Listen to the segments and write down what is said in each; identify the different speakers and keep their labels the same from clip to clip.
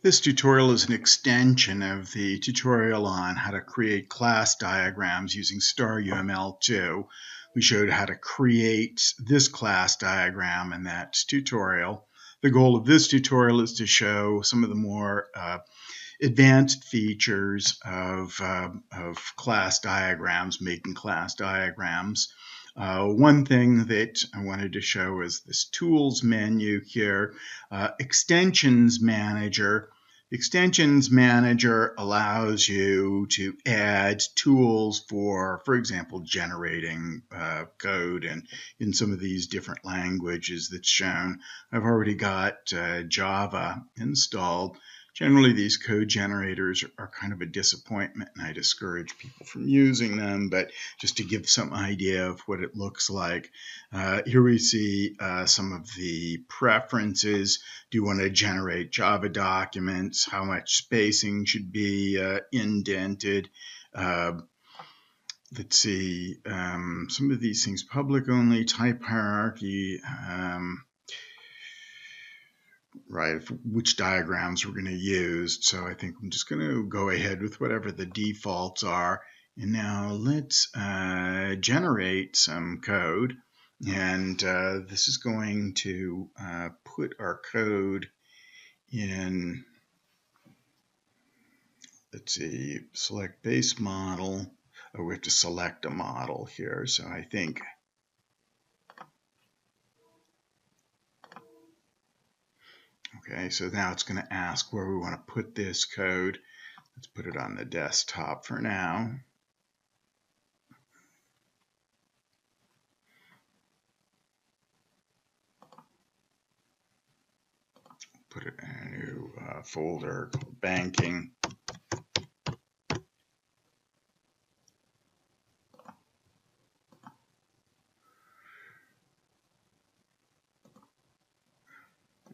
Speaker 1: This tutorial is an extension of the tutorial on how to create class diagrams using StarUML2. We showed how to create this class diagram in that tutorial. The goal of this tutorial is to show some of the more advanced features of class diagrams, making class diagrams. One thing that I wanted to show is this Tools menu here, Extensions Manager. Extensions Manager allows you to add tools for example, generating code in some of these different languages that's shown. I've already got Java installed. Generally, these code generators are kind of a disappointment, and I discourage people from using them, but just to give some idea of what it looks like. Here we see some of the preferences. Do you want to generate Java documents? How much spacing should be indented? Let's see, some of these things, public only, type hierarchy, right, which diagrams we're going to use. So I think I'm just going to go ahead with whatever the defaults are. And now let's generate some code. And this is going to put our code in, let's see, select base model. Oh, we have to select a model here. So I think okay, so now it's going to ask where we want to put this code. Let's put it on the desktop for now. Put it in a new folder called banking.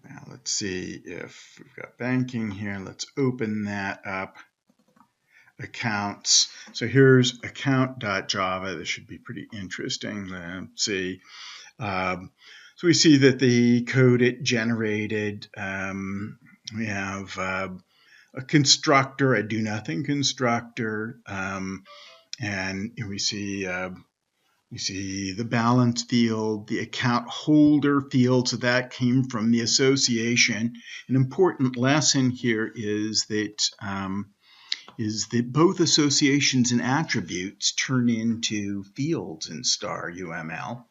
Speaker 1: Now let's see if we've got banking here. Let's open that up. Accounts. So here's account.java. This should be pretty interesting. Let's see. So we see that the code it generated, we have a constructor, a do nothing constructor, and we see the balance field, the account holder field, so that came from the association. An important lesson here is that both associations and attributes turn into fields in StarUML.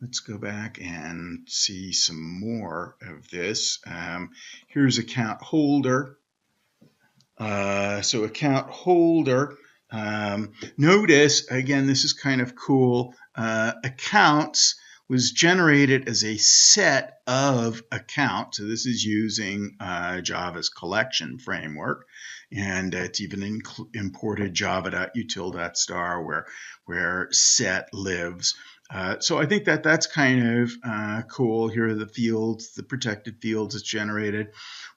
Speaker 1: Let's go back and see some more of this. Here's account holder. So account holder, notice, again, this is kind of cool. Accounts was generated as a set of accounts. So this is using Java's collection framework. And it's even imported java.util.star where set lives. So I think that's kind of cool. Here are the fields, the protected fields it's generated.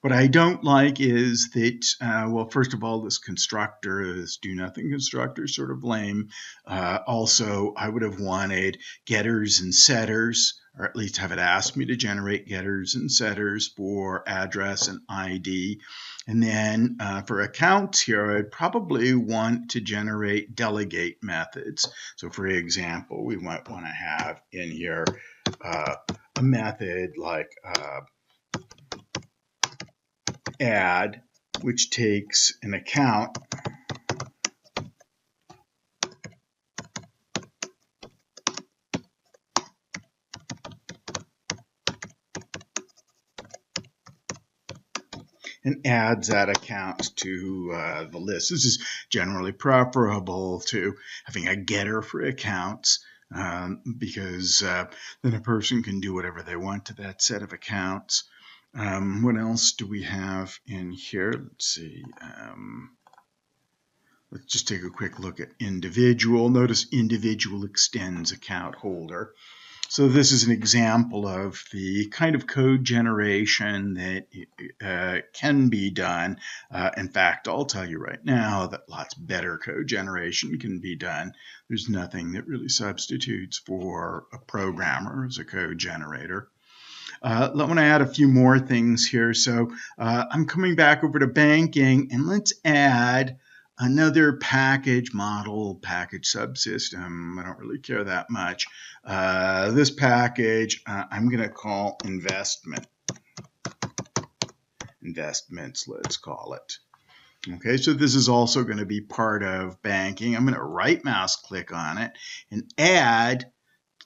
Speaker 1: What I don't like is that, well, first of all, this constructor, this do nothing constructor, is sort of lame. Also, I would have wanted getters and setters, or at least have it ask me to generate getters and setters for address and ID. And then for accounts here, I'd probably want to generate delegate methods. So for example, we might want to have in here a method like add, which takes an account and adds that account to the list. This is generally preferable to having a getter for accounts because then a person can do whatever they want to that set of accounts. What else do we have in here? Let's see. Let's just take a quick look at individual. Notice individual extends account holder. So this is an example of the kind of code generation that can be done. In fact, I'll tell you right now that lots better code generation can be done. There's nothing that really substitutes for a programmer as a code generator. I want to add a few more things here. So I'm coming back over to banking, and let's add another package model, package subsystem. I don't really care that much. This package I'm going to call investments, let's call it. Okay, so this is also going to be part of banking. I'm going to right mouse click on it and add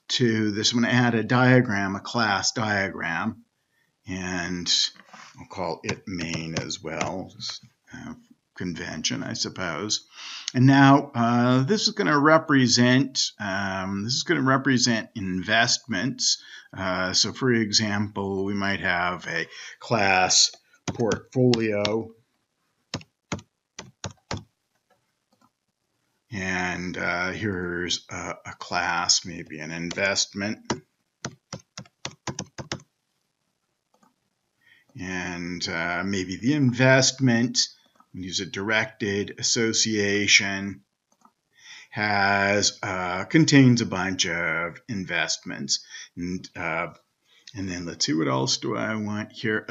Speaker 1: to this. I'm going to add a diagram, a class diagram, and I'll call it main as well. Just convention, I suppose. And now this is going to represent investments. So, for example, we might have a class portfolio. And here's a class, maybe an investment. And maybe the investment, use a directed association, contains a bunch of investments. And then let's see, what else do I want here?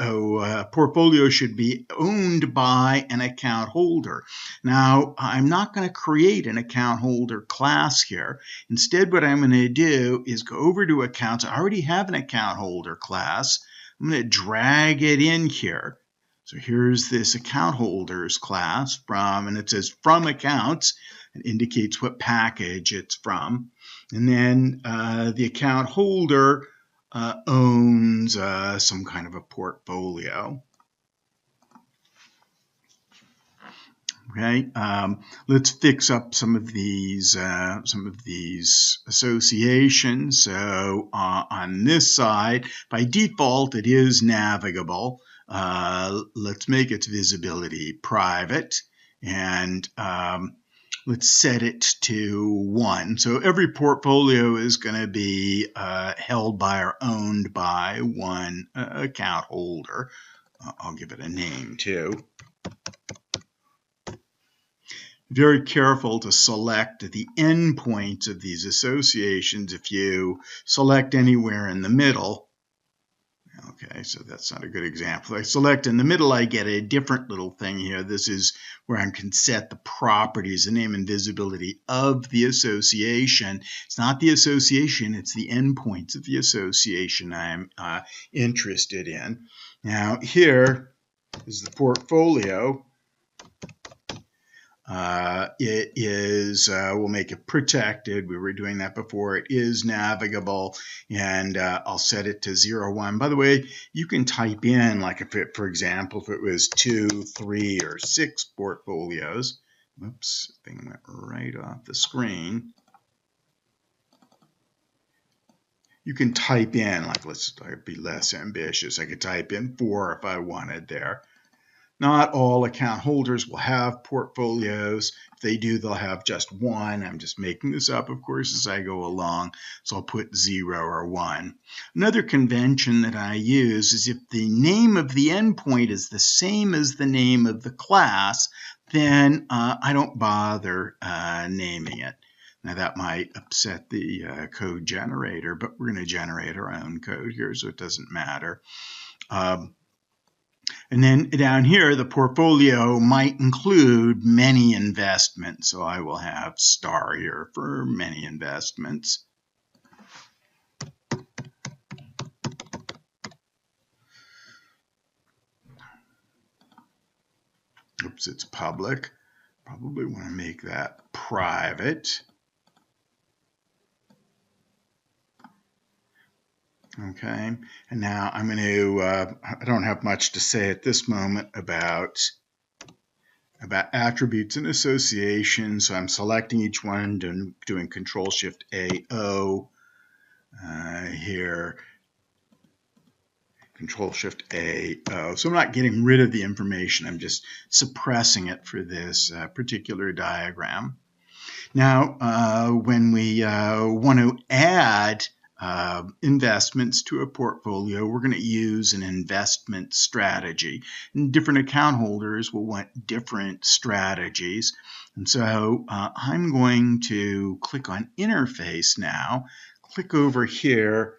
Speaker 1: Portfolio should be owned by an account holder. Now, I'm not going to create an account holder class here. Instead, what I'm going to do is go over to accounts. I already have an account holder class. I'm going to drag it in here. So here's this account holders class and it says from accounts. It indicates what package it's from. And then the account holder owns some kind of a portfolio. Okay, let's fix up some of these associations. So on this side, by default, it is navigable. Let's make its visibility private, and let's set it to 1. So every portfolio is going to be held by or owned by one account holder. I'll give it a name too. Very careful to select the endpoints of these associations. If you select anywhere in the middle, okay, so that's not a good example. If I select in the middle, I get a different little thing here. This is where I can set the properties, the name and visibility of the association. It's not the association, it's the endpoints of the association I'm interested in. Now, here is the portfolio. It is, we'll make it protected. We were doing that before. It is navigable, and I'll set it to 0, 1. By the way, you can type in, like if it, for example, if it was 2, 3, or 6 portfolios. Whoops, thing went right off the screen. You can type in, like let's be less ambitious. I could type in 4 if I wanted there. Not all account holders will have portfolios. If they do, they'll have just 1. I'm just making this up, of course, as I go along. So I'll put 0 or 1. Another convention that I use is if the name of the endpoint is the same as the name of the class, then I don't bother naming it. Now that might upset the code generator, but we're going to generate our own code here, so it doesn't matter. And then down here, the portfolio might include many investments. So I will have star here for many investments. Oops, it's public. Probably want to make that private. Okay, and now I'm going to, I don't have much to say at this moment about attributes and associations, so I'm selecting each one, doing Control-Shift-A-O here, Control-Shift-A-O. So I'm not getting rid of the information, I'm just suppressing it for this particular diagram. Now, when we want to add investments to a portfolio, we're going to use an investment strategy. And different account holders will want different strategies. And so I'm going to click on Interface now, click over here,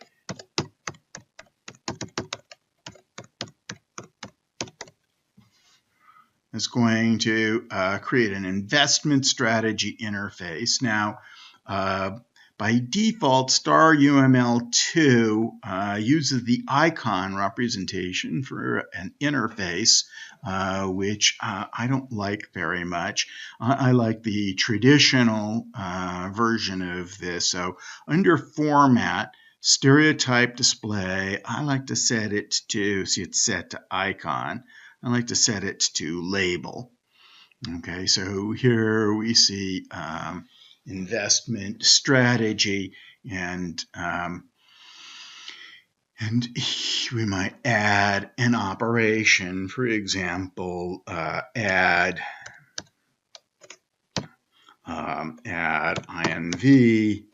Speaker 1: is going to create an investment strategy interface. Now, by default, StarUML2 uses the icon representation for an interface, which I don't like very much. I like the traditional version of this. So under Format, Stereotype Display, I like to set it to, see it's set to icon. I like to set it to label. Okay, so here we see investment strategy, and we might add an operation. For example, add INV.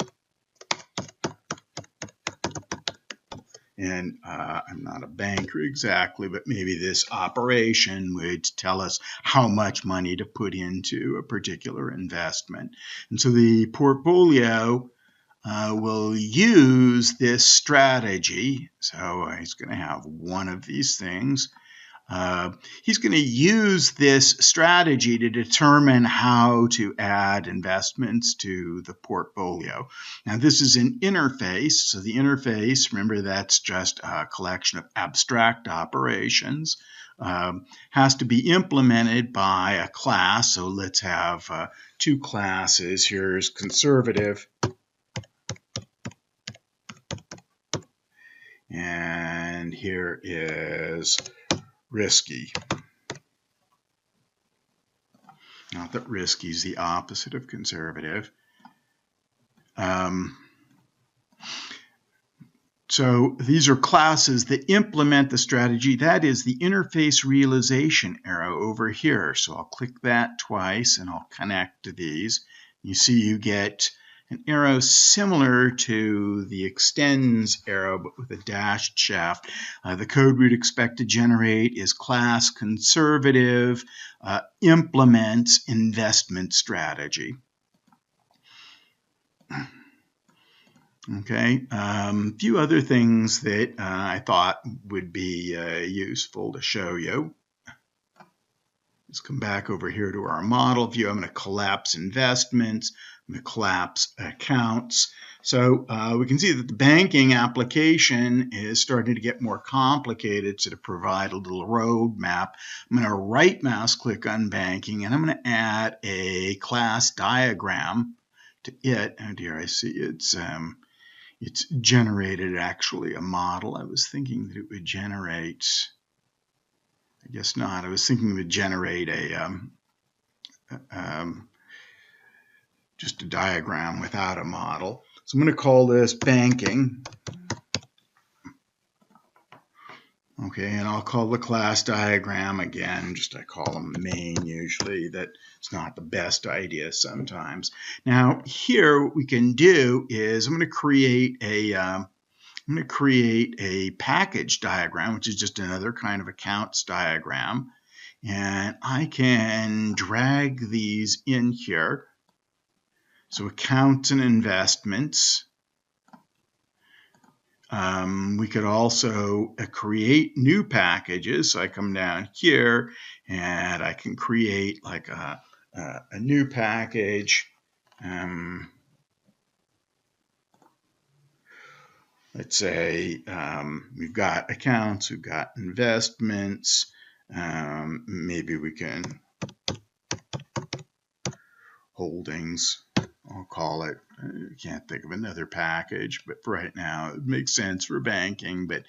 Speaker 1: And I'm not a banker exactly, but maybe this operation would tell us how much money to put into a particular investment. And so the portfolio will use this strategy. So he's going to have one of these things. He's going to use this strategy to determine how to add investments to the portfolio. Now, this is an interface. So the interface, remember, that's just a collection of abstract operations. Has to be implemented by a class. So let's have two classes. Here's conservative. And here is risky. Not that risky is the opposite of conservative. So these are classes that implement the strategy. That is the interface realization arrow over here. So I'll click that twice and I'll connect to these. You see you get an arrow similar to the extends arrow, but with a dashed shaft. The code we'd expect to generate is class conservative implements investment strategy. Okay, a few other things that I thought would be useful to show you. Let's come back over here to our model view. I'm going to collapse investments. I'm going to collapse accounts. So we can see that the banking application is starting to get more complicated. So to provide a little roadmap, I'm going to right mouse click on banking, and I'm going to add a class diagram to it. And here I see it's generated actually a model. I was thinking that it would generate, I guess not. I was thinking it would generate a just a diagram without a model. So I'm going to call this banking. Okay, and I'll call the class diagram again, just I call them main usually. That's not the best idea sometimes. Now here what we can do is I'm going to create a package diagram, which is just another kind of accounts diagram. And I can drag these in here. So accounts and investments. We could also create new packages. So I come down here and I can create like a new package. Let's say we've got accounts, we've got investments. Maybe we can holdings. I'll call it. I can't think of another package, but for right now it makes sense for banking. But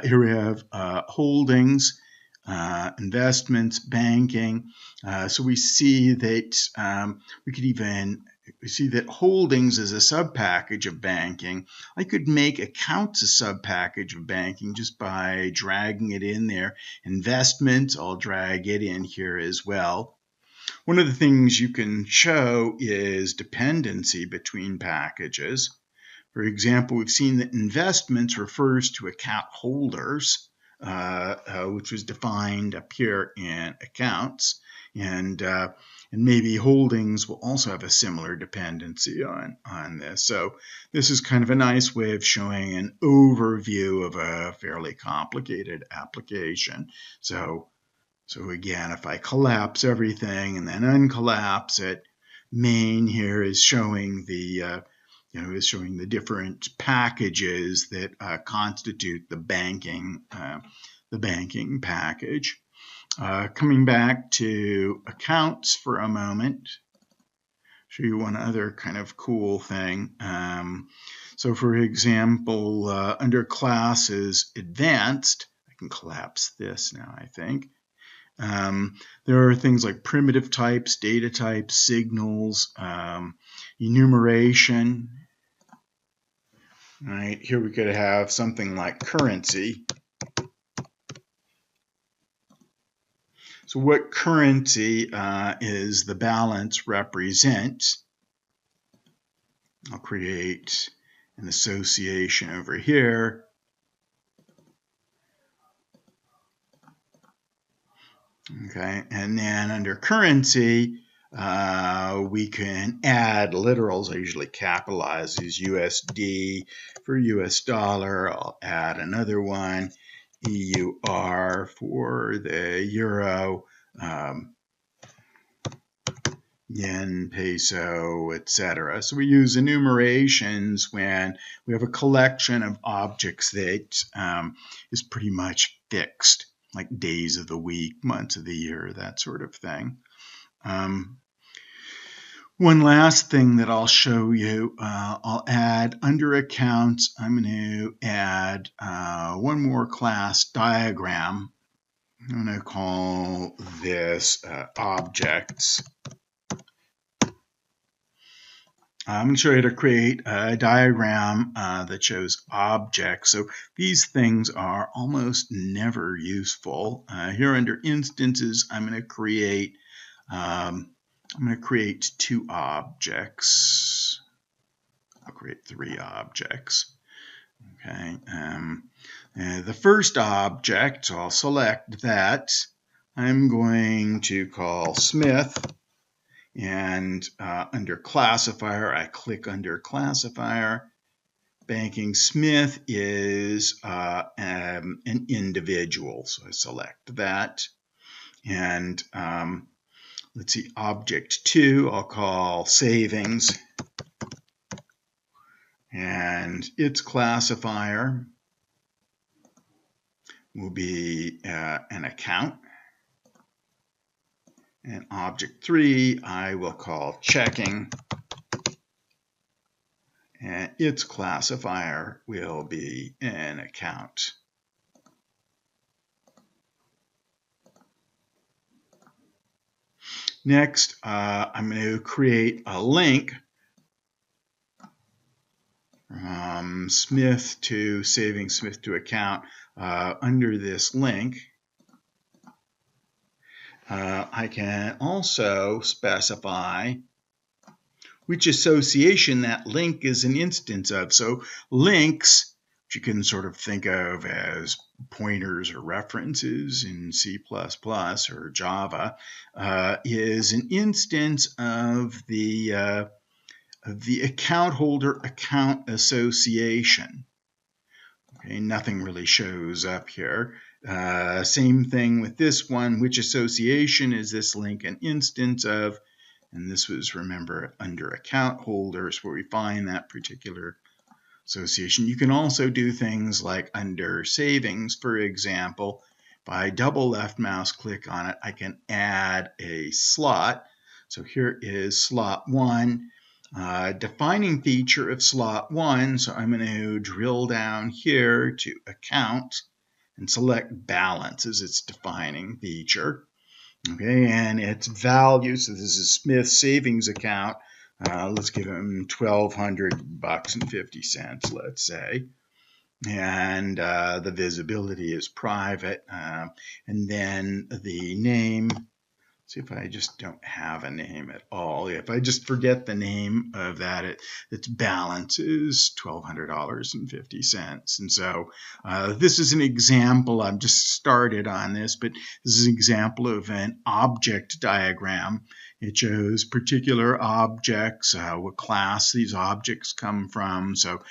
Speaker 1: here we have holdings, investments, banking. So we see that we see that holdings is a subpackage of banking. I could make accounts a subpackage of banking just by dragging it in there. Investments, I'll drag it in here as well. One of the things you can show is dependency between packages. For example, we've seen that investments refers to account holders, which was defined up here in accounts. And maybe holdings will also have a similar dependency on this. So this is kind of a nice way of showing an overview of a fairly complicated application. So So again, if I collapse everything and then uncollapse it, main here is showing the different packages that constitute the banking package. Coming back to accounts for a moment, show you one other kind of cool thing. So for example, under classes advanced, I can collapse this now, I think. There are things like primitive types, data types, signals, enumeration. All right, here we could have something like currency. So what currency is the balance represent? I'll create an association over here. Okay, and then under currency, we can add literals. I usually capitalize these USD for US dollar. I'll add another one, EUR for the euro, yen, peso, etc. So we use enumerations when we have a collection of objects that is pretty much fixed, like days of the week, months of the year, that sort of thing. One last thing that I'll show you, I'll add under accounts, I'm going to add one more class diagram. I'm going to call this objects. I'm going to show you how to create a diagram that shows objects. So these things are almost never useful. Here under instances, I'm going to create two objects. I'll create 3 objects. Okay. The first object, so I'll select that. I'm going to call Smith. And under classifier, I click under classifier. Banking Smith is an individual, so I select that. And let's see, object 2, I'll call savings. And its classifier will be an account. And object 3, I will call checking. And its classifier will be an account. Next, I'm going to create a link from Smith to savings, Smith to account. Under this link, I can also specify which association that link is an instance of. So links, which you can sort of think of as pointers or references in C++ or Java, is an instance of the account holder account association. Okay, nothing really shows up here. Same thing with this one. Which association is this link an instance of? And this was, remember, under account holders where we find that particular association. You can also do things like under savings, for example. If I double left mouse click on it, I can add a slot. So here is slot 1. Defining feature of slot 1. So I'm going to drill down here to account and select balance as its defining feature. Okay, and its value, so this is Smith's savings account. Let's give him $1,200.50, let's say. And the visibility is private. And then the name, see if I just don't have a name at all. If I just forget the name of that, its balance is $1,200.50. And so this is an example. I've just started on this, but this is an example of an object diagram. It shows particular objects, what class these objects come from. So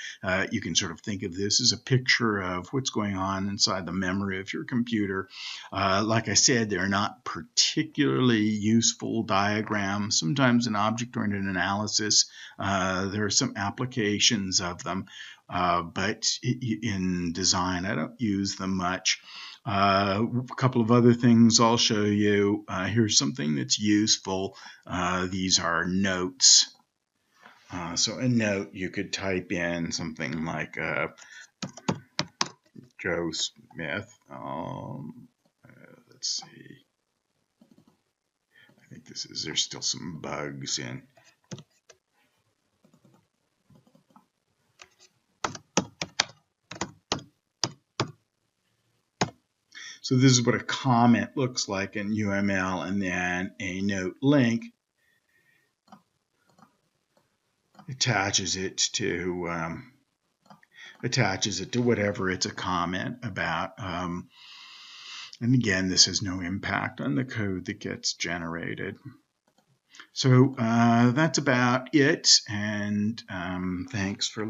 Speaker 1: you can sort of think of this as a picture of what's going on inside the memory of your computer. Like I said, they're not particularly useful diagrams. Sometimes in object-oriented analysis, there are some applications of them, but in design, I don't use them much. A couple of other things I'll show you. Here's something that's useful. These are notes. So a note, you could type in something like Joe Smith. Let's see. I think there's still some bugs in. So this is what a comment looks like in UML, and then a note link attaches it to whatever it's a comment about. And again, this has no impact on the code that gets generated. So that's about it, and thanks for listening.